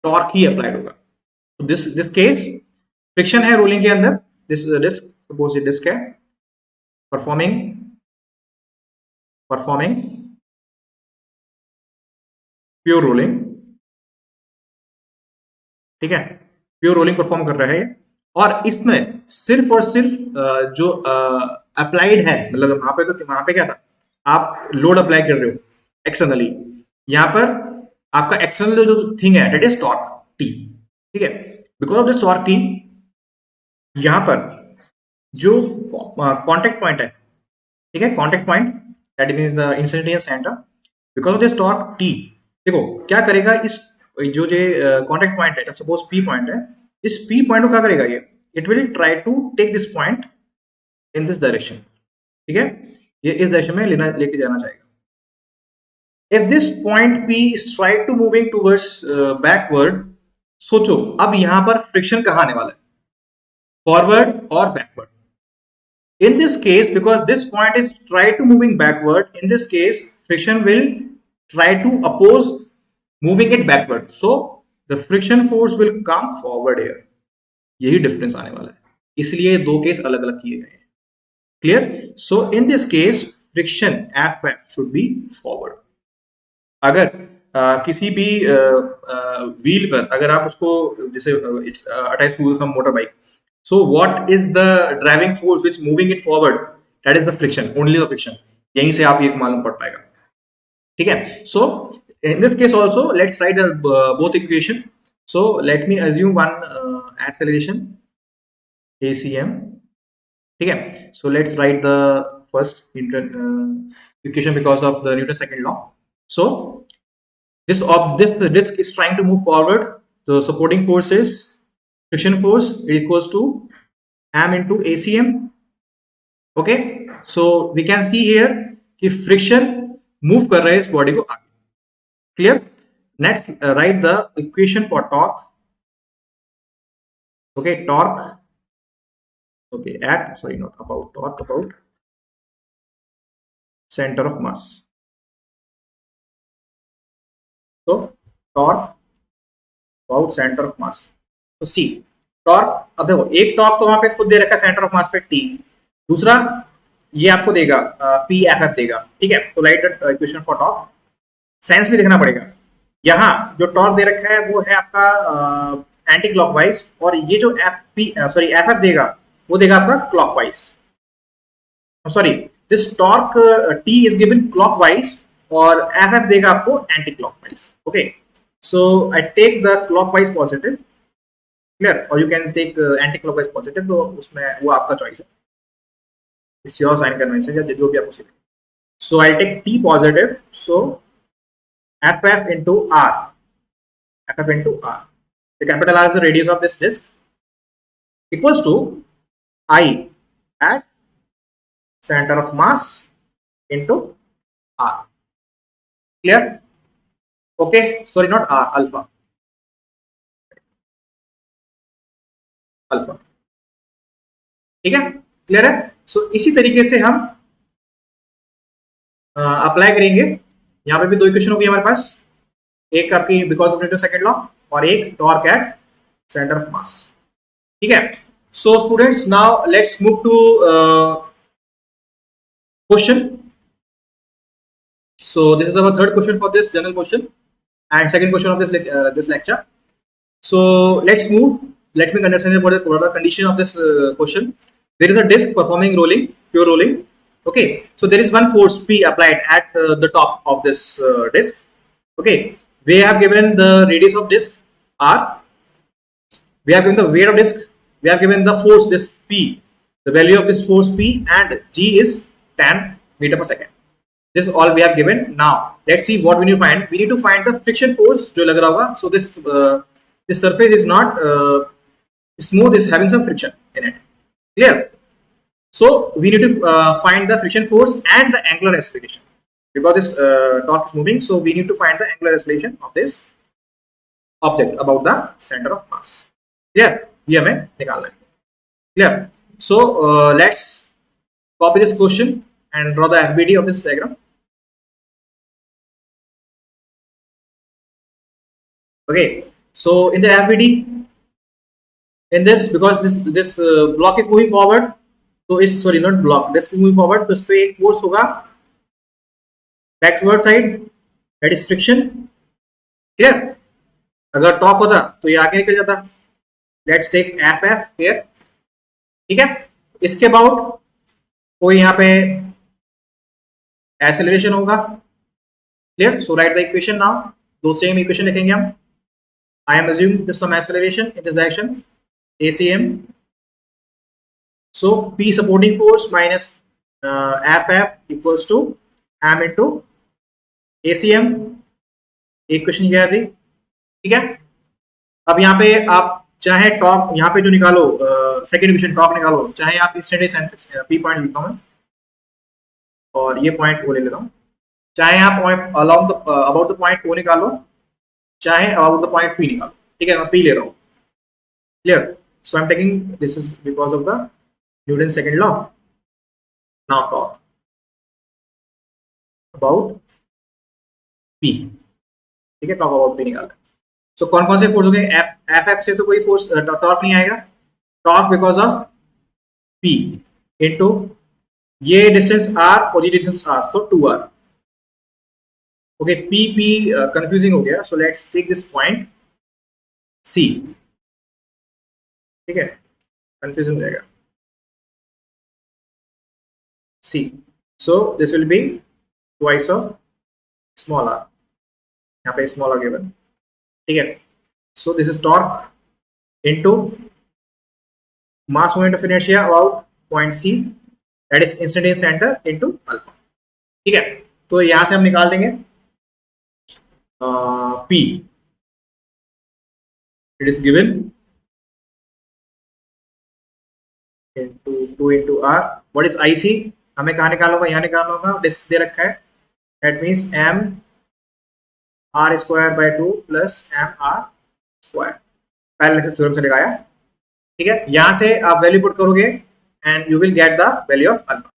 टॉर्क ही अप्लाइड होगा। तो दिस केस फ्रिक्शन है रोलिंग के अंदर, दिस डिस्क, सपोज ये डिस्क है, परफॉर्मिंग प्योर रोलिंग, ठीक है, प्योर रोलिंग परफॉर्म कर रहा है, और इसमें सिर्फ और सिर्फ जो अप्लाइड है, मतलब वहां पे क्या था, आप लोड अप्लाई कर रहे हो एक्सटर्नली, यहां पर आपका एक्सटर्नल जो थिंग है दैट इज टॉर्क टी, ठीक है, because of this torque T, यहां पर जो कॉन्टेक्ट पॉइंट है, ठीक है, contact point that means the instantaneous centre, because of this torque T, देखो क्या करेगा, इस जो कॉन्टेक्ट पॉइंट है, सपोज पी पॉइंट है, इस पी पॉइंट को क्या करेगा, ये it will try to take this point in this direction, ठीक है, ये इस डायरेक्शन में लेके जाना चाहेगा। If this point P is try to moving towards backward, सोचो अब यहां पर फ्रिक्शन कहां आने वाला है, फॉरवर्ड और backward. In this case, because this point is try to moving backward, in this case friction will try to oppose moving it backward, so the friction force will come forward here, यही difference आने वाला है, इसलिए दो case अलग अलग किए गए हैं, clear. So in this case friction F should be forward. अगर किसी भी व्हील पर अगर आप उसको जैसे it's attached to some motor bike, so what is the driving force which moving it forward, that is the friction, only the friction, यहीं से आप ये मालूम पड़ पाएगा, ठीक है। so in this case also let's write the both equation, so let me assume one acceleration ACM, ठीक है, so let's write the first equation because of the Newton's second law. So this disk is trying to move forward, the supporting force is friction force equals to m into ACM, okay, so we can see here कि friction move कर रहा है इस body को आगे, clear। next write the equation for torque, okay, torque, okay, at sorry not about torque, about center of mass, so torque about center of mass, तो सी torque, अब देखो एक टॉर्क तो वहां पे खुद दे रखा है सेंटर ऑफ मास पे टी, दूसरा ये आपको देगा पी एफ एफ देगा, ठीक है। तो right that equation for torque, science भी देखना पड़ेगा, यहाँ जो टॉर्क दे रखा है वो है आपका एंटी क्लॉकवाइज, और ये जो एफ एफ देगा वो देगा आपका clockwise. Sorry, this torque T is given clockwise और एफ एफ देगा आपको anti clockwise. Okay, so I take the clockwise positive, clear, और you can take anti clockwise positive, तो उसमें वो आपका चॉइस है, इट्स योर साइन कन्वेंशन या जो भी आपको सीखे। So I take T positive, so F F into R, F F into R, the capital R is the radius of this disk, equals to I at center of mass into R. Clear? Okay, sorry, not R, alpha, alpha, ठीक है, clear है। सो इसी तरीके से हम apply करेंगे। यहाँ पे भी दो इक्वेशन हो गई हमारे पास, एक आपकी because of Newton second law और एक torque at centre of mass, ठीक है। So students, now let's move to question. So this is our third question for this general question and second question of this lecture. So let's move. Let me understand what are the condition of this question. There is a disk performing rolling, pure rolling. Okay, so there is one force P applied at the top of this disk. Okay, we have given the radius of disk R. We have given the weight of disk. We have given the force, this P. The value of this force P and G is 10 meter per second. This all we have given. Now let's see what we need to find. We need to find the friction force जो लग रहा होगा. So this surface is not smooth, is having some friction in it. Clear? So we need to find the friction force and the angular acceleration, because this torque is moving. So we need to find the angular acceleration of this object about the center of mass. Clear? ये हमें निकालना है. Clear? So let's copy this question and draw the FBD of this diagram. Okay, so in the FBD, in this, because this block is moving forward, so is, sorry, not block, this is moving forward, तो इस पे एक force होगा backward side, that is friction. Clear? अगर torque होता तो ये आगे निकल जाता. Let's take FF here, ठीक है। इसके बाद कोई यहाँ पे एक्सेलरेशन होगा। Clear? So right the equation now, दो सेम इक्वेशन लिखेंगे हम। I am assuming there's some acceleration in this direction, ACM. So P supporting force minus FF equals to M into ACM. Equation ये आ रही, ठीक है। अब यहाँ पे आप चाहे टॉप, यहाँ पे जो निकालो सेकेंड इक्वेशन टॉप निकालो, चाहे आप इंस्टेंटेनियस P पॉइंट लिखता हूँ मैं, और ये पॉइंट O ले लेता हूँ। चाहे आप along the about the point O निकालो, चाहे अबाउट द पॉइंट P निकालो, ठीक है। मैं P ले रहा हूँ। Clear? So I am taking, this is because of the Newton second law. Now talk about P, ठीक है, टॉक अबाउट P निकालना है। सो कौन कौन से फोर्स हो गए? एफ एफ से तो कोई फोर्स टॉर्क नहीं आएगा, torque because of P into ये डिस्टेंस R और ये distance R, so 2R। Okay, P P confusing हो गया, so let's take this point C, ठीक है, कंफ्यूजिंग हो जाएगा C। So this will be twice of small r, यहाँ पे स्मॉल r गिवन, ठीक है। So this is torque into mass moment of inertia about point C, that is instantaneous centre into alpha, ठीक है। तो यहां से हम निकाल देंगे P, it is given into 2 into R. What is IC? हमें कहाँ निकालना होगा? यहाँ निकालना होगा, डिस्क दे रखा है, that means M R square by 2 plus M R square, पहले लेक्चर थ्योरम से लगाया, ठीक है। यहाँ से आप वैल्यू पुट करोगे and you will get the value of alpha,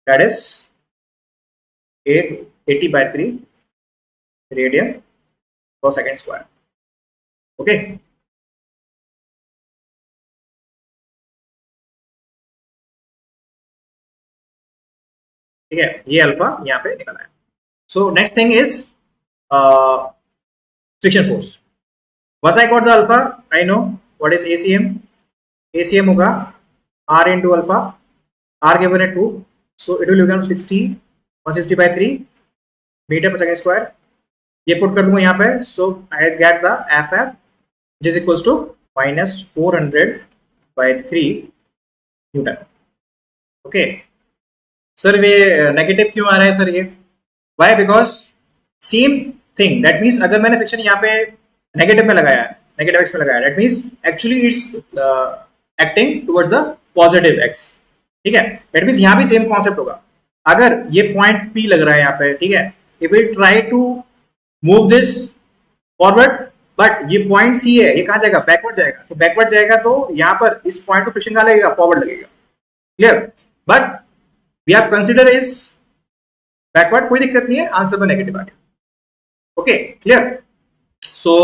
that is 80 by 3 radian per second square. Okay, ठीक है, ये अल्फा यहाँ पे निकला है। So next thing is friction force. Once I got the alpha, I know what is ACM. ACM होगा R into alpha. R given at 2, so it will become 60, 160 by 3 meter per second square. ये put कर दूंगा यहाँ पे, so I get the FF which is equals to minus 400 by 3 newton. Okay sir, ये negative क्यों आ रहा है सर? ये why? Because same thing, that means अगर मैंने फ्रिक्शन यहाँ पे नेगेटिव में लगाया है, नेगेटिव एक्स में लगाया, that means actually it's acting towards the positive x. ठीक है, दैट मीन्स यहाँ भी सेम कॉन्सेप्ट होगा. अगर ये पॉइंट पी लग रहा है यहाँ पे, ठीक है, if we try to move this forward, but ये पॉइंट सी है, ये कहाँ जाएगा? बैकवर्ड जाएगा. तो बैकवर्ड जाएगा तो यहाँ पर इस पॉइंट पर फ्रिक्शन कहाँ लगेगा? फॉरवर्ड लगेगा. Clear? But we have consider is backward, कोई दिक्कत नहीं है, आंसर में नेगेटिव आ गया. Okay, clear? So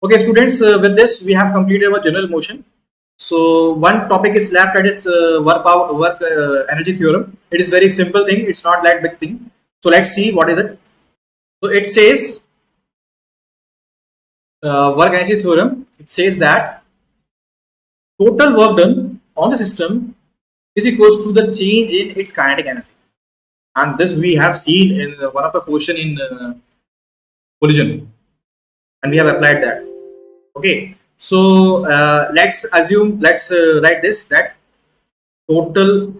okay students, with this we have completed our general motion. So one topic is left, that is work energy theorem. It is very simple thing, it's not that big thing. So let's see what is it. So it says work energy theorem, it says that total work done on the system is equals to the change in its kinetic energy. And this we have seen in one of the question in collision, and we have applied that. Okay, so let's write this, that total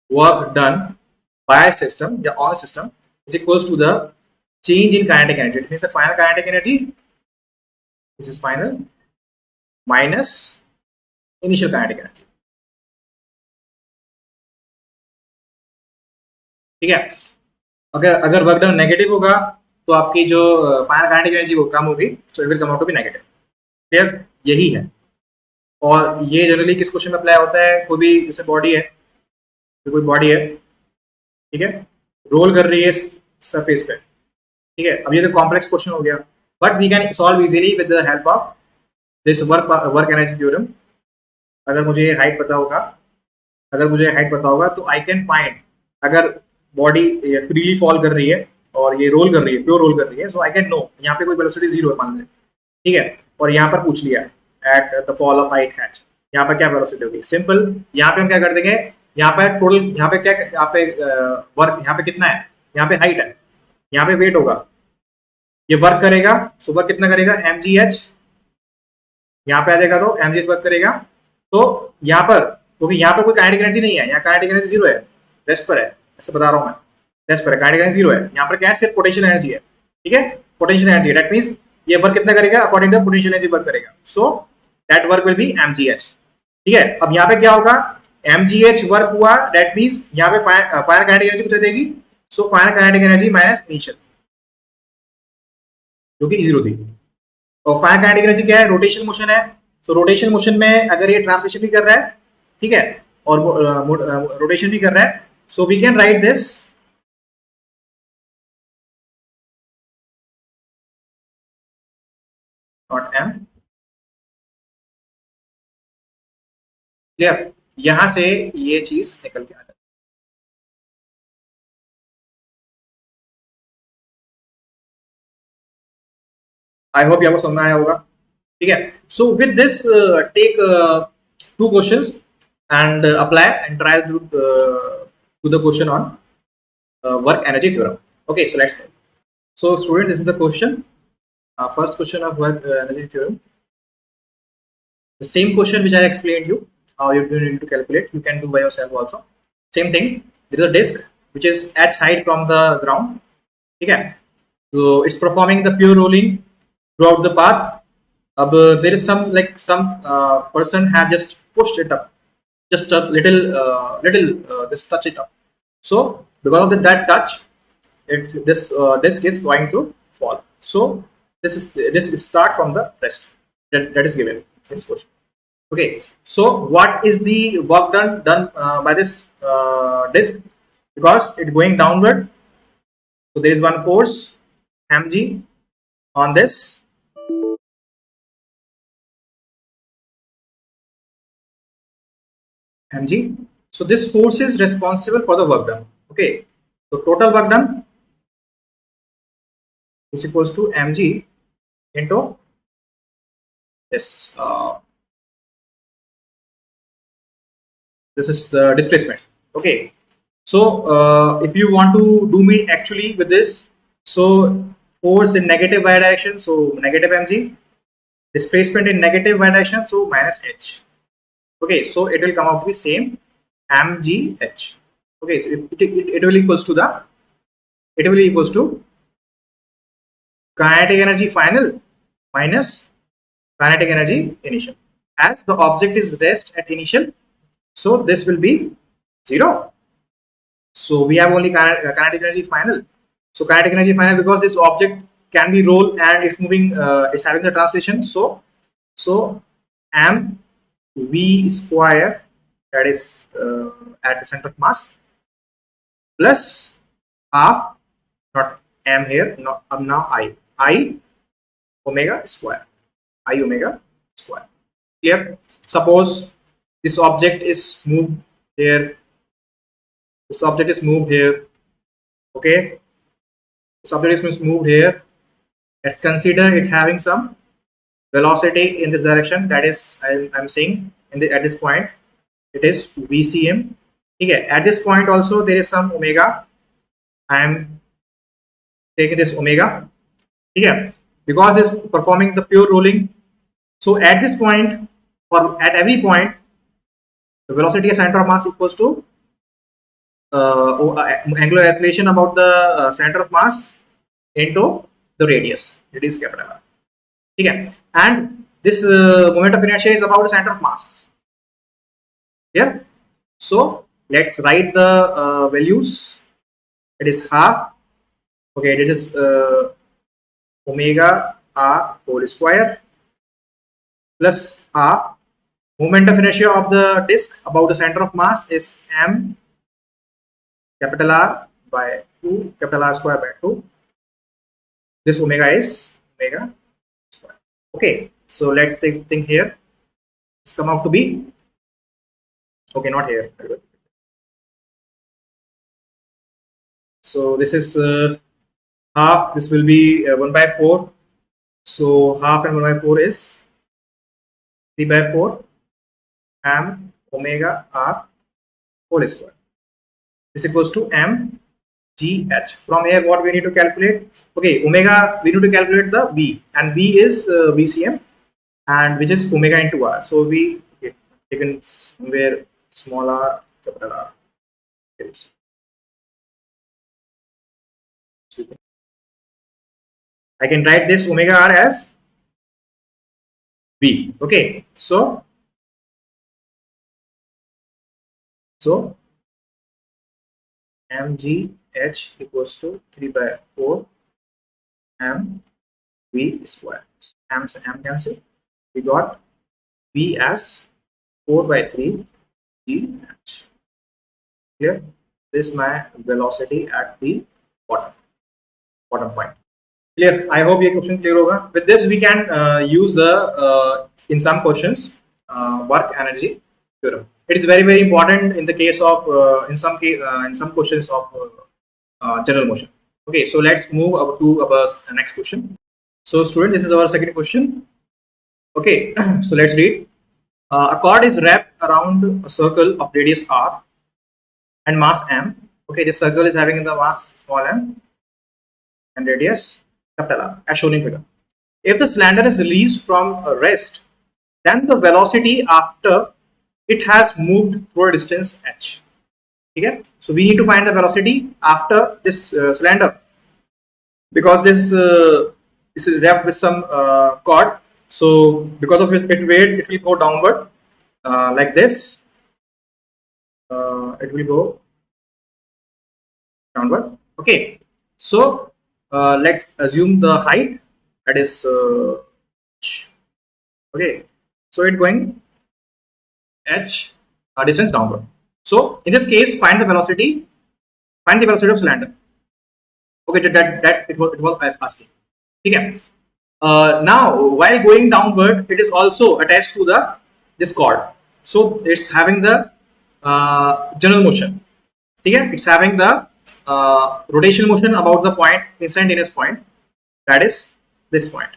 work done by a system, on a system, is equals to the change in kinetic energy. It means the final kinetic energy, which is final, minus initial kinetic energy. ठीक है, अगर work done negative होगा तो आपकी जो final kinetic energy वो कम होगी, so it will come out to be negative. Clear? यही है. और ये जनरली किस क्वेश्चन में अप्लाई होता है? कोई भी जैसे बॉडी है, कोई बॉडी है, ठीक है, रोल कर रही है सरफेस पे, ठीक है. अब ये तो कॉम्प्लेक्स क्वेश्चन हो गया, but we can solve easily with the help of this work energy theorem. अगर मुझे हाइट पता होगा, तो आई कैन फाइंड, अगर बॉडी फ्रीली फॉल कर रही है और ये रोल कर रही है, प्योर रोल कर रही है, सो आई कैन नो यहाँ पे कोई वेलोसिटी 0 है मान लें, ठीक है, और यहाँ पर पूछ लिया at the fall of height hatch, यहाँ पर क्या वेलोसिटी होगी? सिंपल, यहाँ पे हम क्या कर देंगे, यहाँ पे टोटल, यहाँ पे क्या, यहाँ पे वर्क, यहाँ पे कितना है, यहाँ पे हाइट है, यहाँ पे वेट होगा, ये वर्क करेगा, सो वर्क कितना करेगा? mgh. यहाँ पे आ जाएगा तो mgh वर्क करेगा. तो यहाँ पर, क्योंकि यहाँ पर कोई काइनेटिक एनर्जी नहीं है, यहाँ काइनेटिक एनर्जी 0 है, रेस्ट पर है, ऐसे बता रहा हूँ मैं, रेस्ट पर है, काइनेटिक एनर्जी 0 है. यहाँ पर क्या है? सिर्फ पोटेंशियल एनर्जी है. ठीक है, पोटेंशियल एनर्जी, दैट मींस ये वर्क कितना करेगा? According to potential energy work करेगा. So that work will be mgh. ठीक है, अब यहाँ पे क्या होगा? mgh वर्क हुआ, दैट मींस यहाँ पे फाइनल काइनेटिक एनर्जी कुछ आ जाएगी. So final kinetic energy minus initial, जो कि 0 थी. और फाइनल काइनेटिक एनर्जी क्या है? रोटेशन मोशन है. सो रोटेशन मोशन में अगर ये ट्रांसलेशन भी कर रहा है, ठीक है, और रोटेशन भी कर रहा है, so we can write this not m. Clear? यहां से ये चीज निकल के आ जाती है. आई होप आपको समझ में आया होगा. ठीक है, so with this take 2 questions and apply and try to the question on work energy theorem. Okay, so let's move. So students, this is the question, first question of work energy theorem. The same question which I explained you, how you need to calculate, you can do by yourself also. Same thing, there is a disk which is h height from the ground. Okay, so it's performing the pure rolling throughout the path. There is some person have just pushed it up, just a little just touch it up. So because of that touch, this disk is going to fall. So this is start from the rest that is given in this question. Okay, so what is the work done by this disk? Because it's going downward, so there is one force mg on this. mg. So this force is responsible for the work done. Okay, so total work done is equals to mg into this. This is the displacement. Okay. So if you want to do me actually with this, so force in negative y direction, so negative mg, displacement in negative y direction, so minus h. Okay, so it will come out to be same mgh. Okay, so it will equals to the, it will equals to kinetic energy final minus kinetic energy initial. As the object is rest at initial, so this will be 0. So we have only kinetic energy final. So kinetic energy final, because this object can be rolled and it's moving, it's having the translation. So m v square, that is at the center of mass, plus half, not m here, not now I omega square, I omega square. Clear? Suppose this object is moved here, this object is moved here. Okay, this object is moved here. Let's consider it having some velocity in this direction, that is I'm saying in the, at this point it is vcm. Okay, at this point also there is some omega, I am taking this omega. Okay, because it's performing the pure rolling. So at this point, or at every point, the velocity at center of mass equals to angular acceleration about the center of mass into the radius, it is capital R. Okay, and this moment of inertia is about the center of mass. Here, so let's write the values. It is half. Okay, it is omega r whole square plus half. Moment of inertia of the disk about the center of mass is m capital R by 2, capital R square by 2. This omega is omega square. Okay, so let's think here. It's come out to be, okay, not here. So this is half, this will be 1 by 4. So half and 1 by 4 is 3 by 4 m omega r whole square. This equals to m g h. From here, what we need to calculate? Okay, omega, we need to calculate the v, and v is vcm, and which is omega into r. So we taken somewhere small r, capital R. I can write this omega r as v. Okay, so mgh equals to 3 by 4 m v square. M cancel. We got v as 4 by 3 gh. Here, this is my velocity at the bottom point. Clear? I hope your question clear hoga. With this, we can use the in some questions work energy theorem. It is very important in the case of in some questions of general motion. Okay, so let's move up to our next question. So student, this is our second question. Okay, so let's read. A cord is wrapped around a circle of radius r and mass m. Okay, this circle is having the mass small m and radius capital R, as shown in figure. If the cylinder is released from a rest, then the velocity after it has moved through a distance h. Okay, so we need to find the velocity after this cylinder, because this is wrapped with some cord. So because of its weight, it will go downward like this. It will go downward. Okay, so let's assume the height, that is okay, so it's going h distance downward. So in this case, find the velocity of cylinder. Okay, that it was asking. Okay. Now while going downward, it is also attached to this cord. So it's having the general motion. Okay, it's having the rotational motion about the point, instantaneous point. that is this point.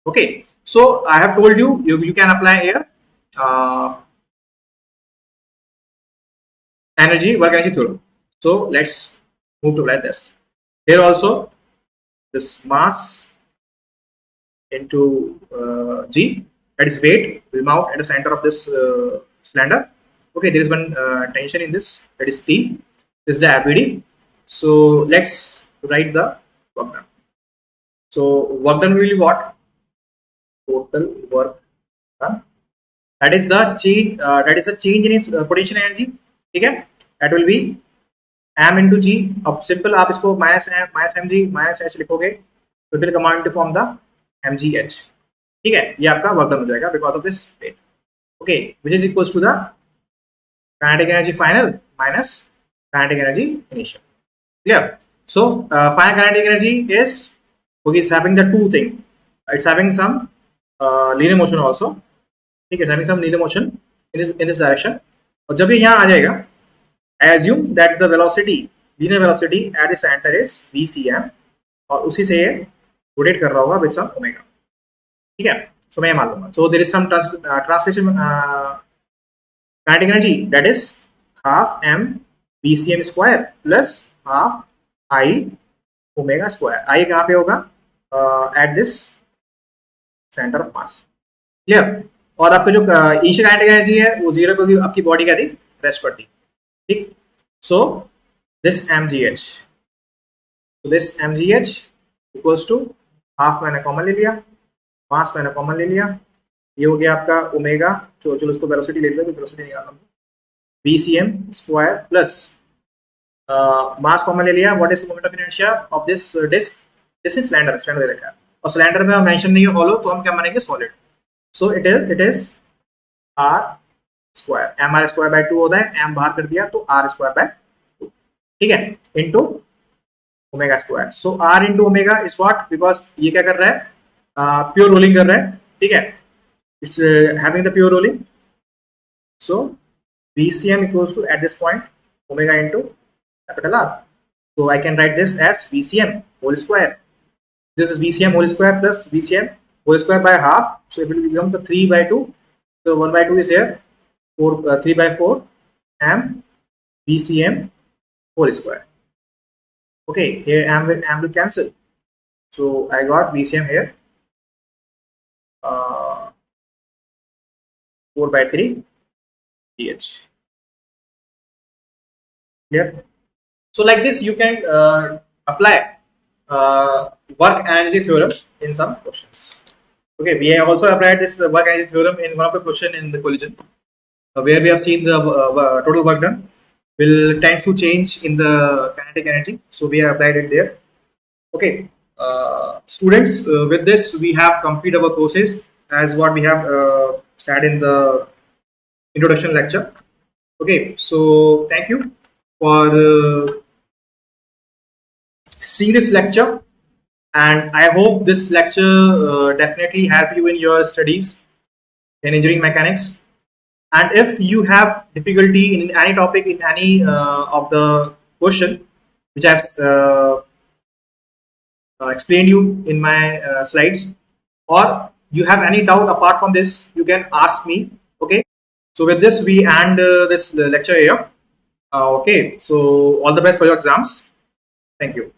Okay, so I have told you you can apply here work energy theorem. So let's move to like this. Here also this mass into G, that is weight, will mount at the center of this cylinder. Okay, there is one tension in this, that is T. This is the ABD. So let's write the work done. So work done will be what? Total work done. That is the change. That is the change in its potential energy. Okay, that will be m into G. अब simple आप इसको minus mg minus h लिखोगे, तो it will come out to form the mgh. ठीक है, ये आपका work done हो जाएगा because of this weight. Okay, which is equals to the kinetic energy final minus kinetic energy initial. Clear? So final kinetic energy is, okay, it's having the two thing. It's having some linear motion also. ठीक है, it's having some linear motion in this direction. और जब ये यहाँ आ जाएगा, I assume that the velocity, linear velocity at the center is vcm, और उसी से ये रोटेट कर रहा होगा with some omega. ठीक है, so मैं ये मान लूंगा. So there is some translation kinetic energy, that is half m vcm square plus half I omega square. I कहाँ पे होगा? At this center of mass. Clear? और आपका जो इनिशियल काइनेटिक एनर्जी है वो जीरो पे भी आपकी बॉडी क्या थी? रेस्ट करती. ठीक. So this mgh, so this mgh equals to half मैंने कॉमन ले लिया, मास मैंने कॉमन ले लिया, ये हो गया आपका ओमेगा, चलो उसको वेलोसिटी ले लिया, तो वेलोसिटी निकालना vcm square plus mass common ले लिया. What is the moment of inertia of this disc? This is cylinder दे रखा है, और सिलेंडर में मेंशन नहीं है हॉलो, तो हम क्या मानेंगे? Solid. So it is r square, mr square by 2 होता है, m बाहर कर दिया तो r स्क्वायर बाय 2. ठीक है, into omega square. So r into omega is what? Because ये क्या कर रहा है? प्योर रोलिंग कर रहा है. ठीक है, it's having the pure rolling. So vcm equals to at this point omega into capital R. So I can write this as vcm whole square. This is vcm whole square plus vcm whole square by half. So it will become the 3 by 2. So 1 by 2 is here. 3 by 4 m vcm whole square. Okay, here m will cancel. So I got vcm here. 4 by 3 gh. Clear? So like this you can apply work energy theorem in some questions. Okay, we have also applied this work energy theorem in one of the question in the collision, where we have seen the total work done will tend to change in the kinetic energy. So we have applied it there. Okay, students, with this we have completed our courses as what we have said in the introduction lecture. Okay, so thank you for seeing this lecture, and I hope this lecture definitely help you in your studies in engineering mechanics. And if you have difficulty in any topic, in any of the question which I have explained you in my slides, or you have any doubt apart from this, you can ask me. Okay, so with this we end this lecture here. Okay, so all the best for your exams. Thank you.